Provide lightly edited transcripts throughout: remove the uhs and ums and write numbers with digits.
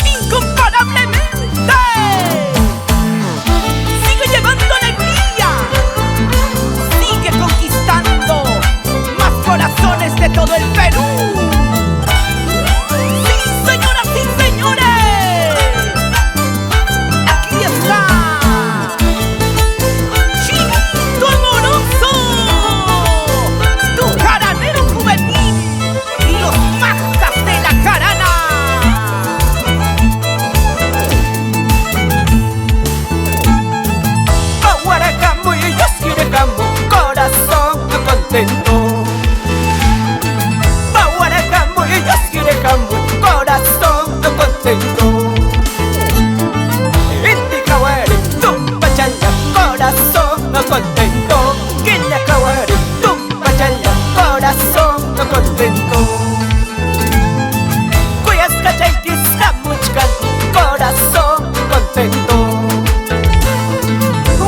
Incomparablemente sigue llevando alegría, sigue conquistando más corazones de todo el Perú. Sí, señoras y señores, aquí está Chinito Amoroso, tu jaranero juvenil y los Magdas de la jarana. Aguaracamu y Yosquirecamu, corazón contento. Aguaracamu y Yosquirecamu, corazón contento. Intikawari, tumpachalla, corazón contento. Quillacawari, tumpachalla, corazón contento. Cuyas cachaitis, camuchcan, corazón contento.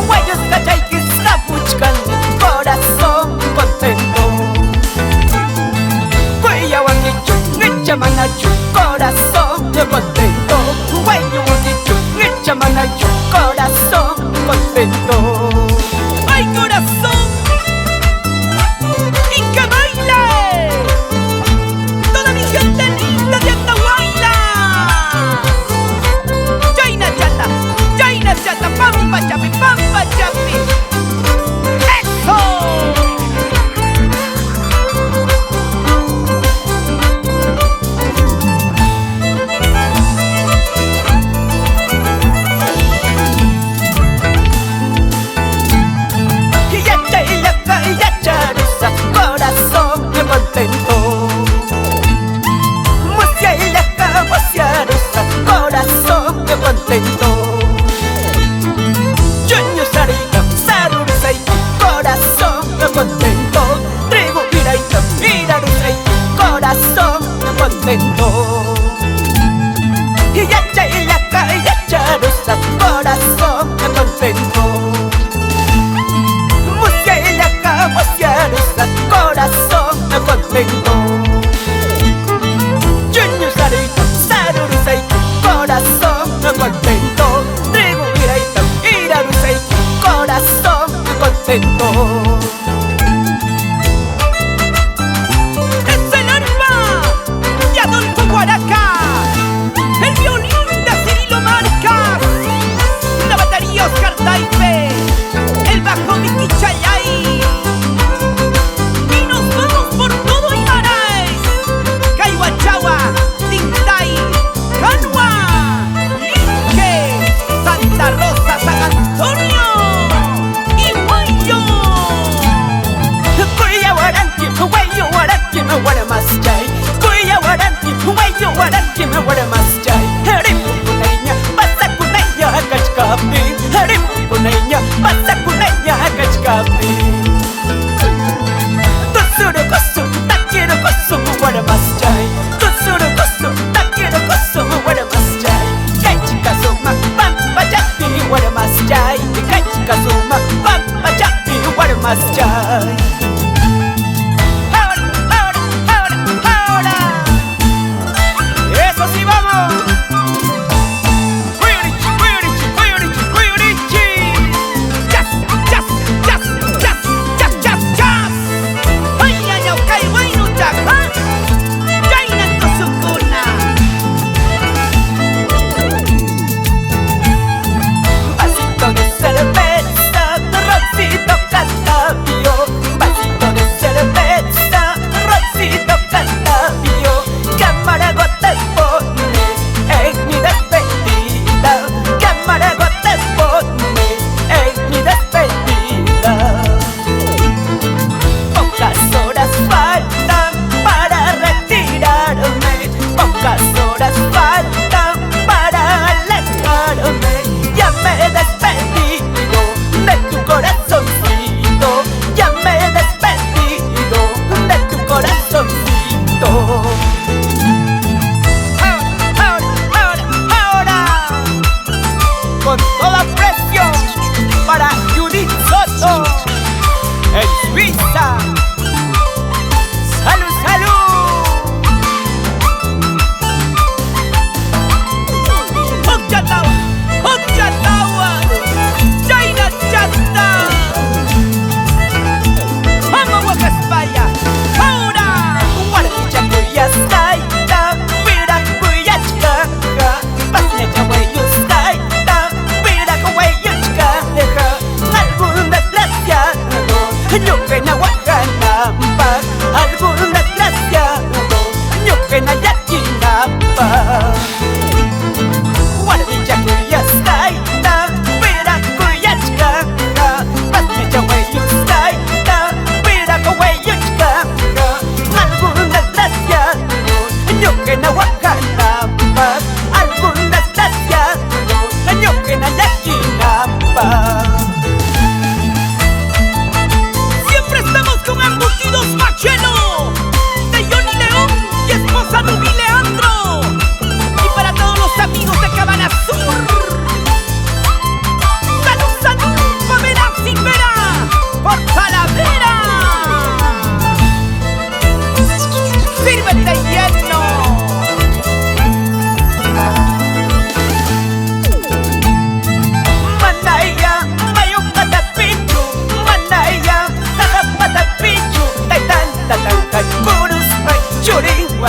Guayos cachaiquis, capuchcan, corazón contento. Guayahuanquichu, nichamanachu, corazón contento. Guayahuanquichu, nichamanachu, corazón contento. ¡Ay, corazón! ¡Y que baile! ¡Toda mi gente linda de Andahuayla! Yaina chata, pampa chapi, pampa chapi. ¡Eso! Y ya charusa, corazón contento. Musia y laca, musia rusa, corazón contento. Yuño sarita, sarurusay, corazón contento. Trigo iraita, irarusay, corazón contento. Y ya charusa, corazón contento. Musia y laca, musia rusa, corazón contento. Yuño sarita, sarurusay, corazón contento. Trigo iraita, irarusay, corazón contento. ¡Es el arma de Adolfo Guaraca! ¡El violín de Cirilo Marcas! ¡La batería Oscar Taipe! ¡El bajo Miki Chayay! ¡Y nos vamos por todo Ibará!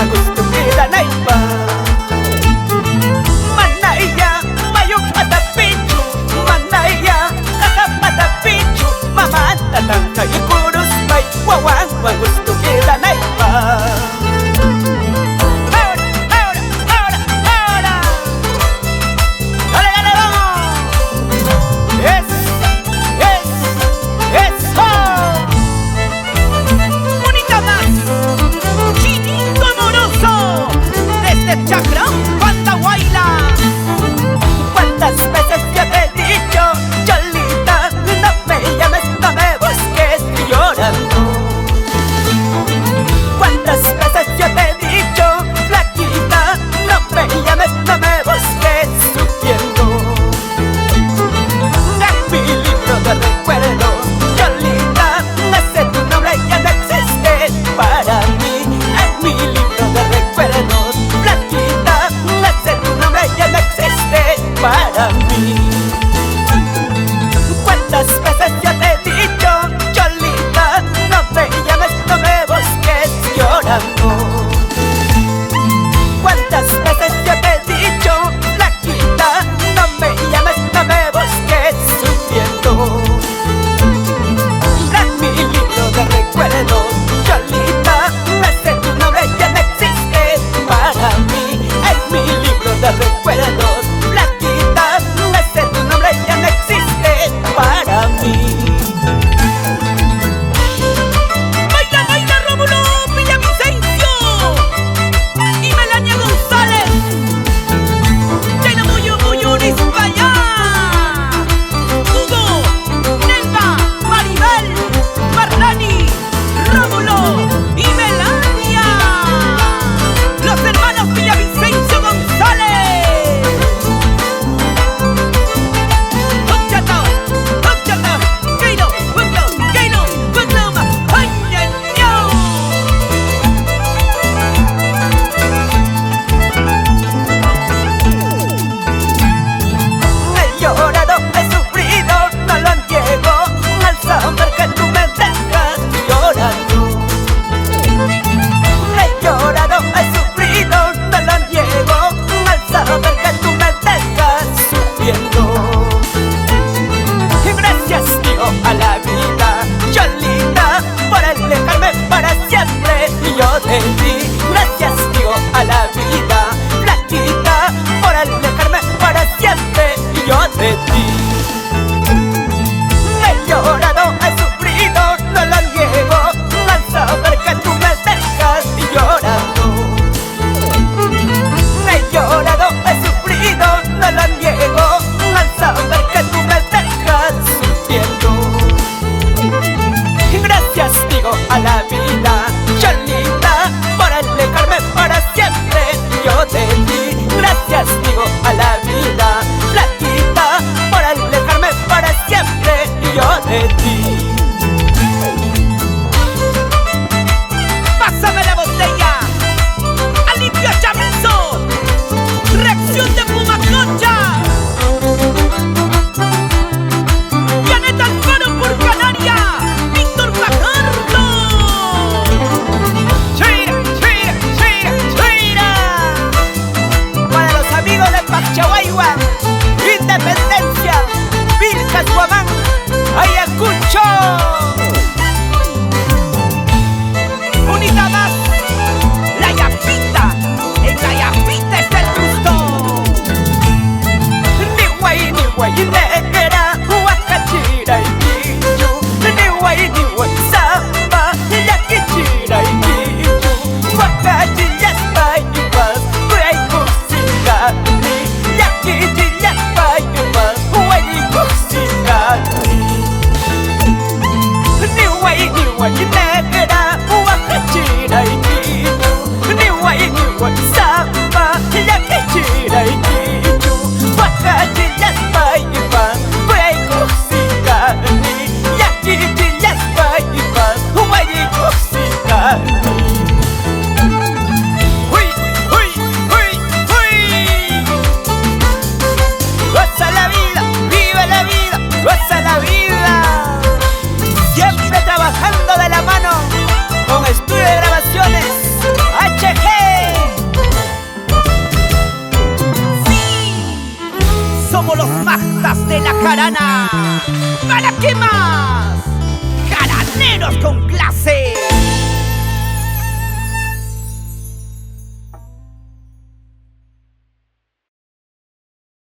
gusto kita na iba. Manaya, mayong patapichu, manaya, kakapatapichu, mamantatang kayo kurus may wawang gusto kita na iba. Chakra, Banda Guayla. ¿Cuántas veces yo te he dicho, Cholita, no me llames, no me busques llorando? ¿Cuántas veces yo te he dicho, flaquita, no me llames, no me busques sufriendo? En mi libro de recuerdos, Cholita, ese tu nombre ya no existe para mí. En mi libro de recuerdos, para mí. ¿Cuántas veces yo te he dicho, Cholita, no me llames, no me busques llorando? ¿Cuántas veces yo te he dicho, flaquita, no me llames, no me busques sufriendo? En mi libro de recuerdos, Cholita, ese tu nombre ya no existe para mí. En mi libro de recuerdos, para mí. Baila, baila, Rómulo Villavicencio y Melania González. Llena muyo, muyo, Nispaya. Hugo, Nelva, Maribel, Marlani, Rómulo y Melania. Los hermanos Villavicencio González. A la vida, Cholita, por alejarme para siempre yo de ti. Gracias digo a la vida, flaquita, por alejarme para siempre yo de ti. He llorado, he sufrido, no lo niego, al saber que tú me dejas llorando. He llorado, he sufrido, no lo niego, al saber que tú me dejas sufriendo. Gracias digo a la vida, Cholita, por alejarme para siempre yo de ti. Gracias digo a la vida, flaquita, por alejarme para siempre yo de ti. Pásame la botella, Alivio Chamizo, reacción de Pumaconcha. Yaneta Alfaro por Canaria. Pachaguayua, Independencia, Vilcas, Guamán, Ayacucho. Unidad más, jarana. ¿Para qué más? Jaraneros con clase.